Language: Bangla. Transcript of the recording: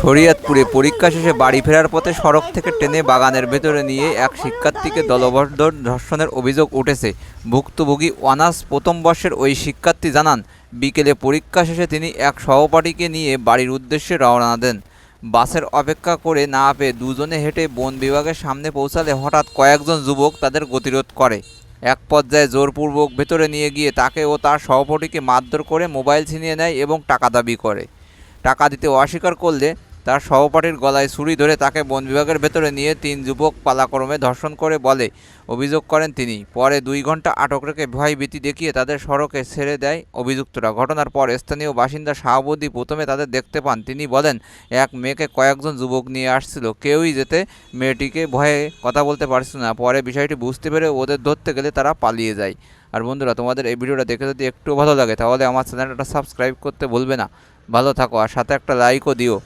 শরীয়তপুরে পরীক্ষা শেষে বাড়ি ফেরার পথে সড়ক থেকে টেনে বাগানের ভেতরে নিয়ে এক শিক্ষার্থীকে দলবদ্ধ ধর্ষণের অভিযোগ উঠেছে। ভুক্তভোগী অনার্স প্রথম বর্ষের ওই শিক্ষার্থী জানান, বিকেলে পরীক্ষা শেষে তিনি এক সহপাঠীকে নিয়ে বাড়ির উদ্দেশ্যে রওনা দেন। বাসের অপেক্ষা করে না পেয়ে দুজনে হেঁটে বন বিভাগের সামনে পৌঁছালে হঠাৎ কয়েকজন যুবক তাদের গতিরোধ করে। এক পর্যায়ে জোরপূর্বক ভেতরে নিয়ে গিয়ে তাকে ও তার সহপাঠীকে মারধর করে মোবাইল ছিনিয়ে নেয় এবং টাকা দাবি করে। টাকা দিতে অস্বীকার করলে তার সহপাঠীর গলায় ছুরি ধরে তাকে বন বিভাগের ভেতরে নিয়ে ৩ যুবক পালাক্রমে ধর্ষণ করে বলে অভিযোগ করেন তিনি। পরে ২ ঘণ্টা আটক রেখে ভয়ভীতি দেখিয়ে তাদের সড়কে ছেড়ে দেয় অভিযুক্তরা। ঘটনার পর স্থানীয় বাসিন্দা শাহাবুদ্দিন প্রথমে তাদের দেখতে পান। তিনি বলেন, এক মেয়েকে কয়েকজন যুবক নিয়ে আসছিল, কেউই যেতে মেয়েটিকে ভয়ে কথা বলতে পারছিল না। পরে বিষয়টি বুঝতে পেরে ওদের ধরতে গেলে তারা পালিয়ে যায়। আর বন্ধুরা, তোমাদের এই ভিডিওটা দেখে যদি একটু ভালো লাগে তাহলে আমার চ্যানেলটা সাবস্ক্রাইব করতে ভুলবে না। ভালো থাকো আর সাথে একটা লাইকও দিও।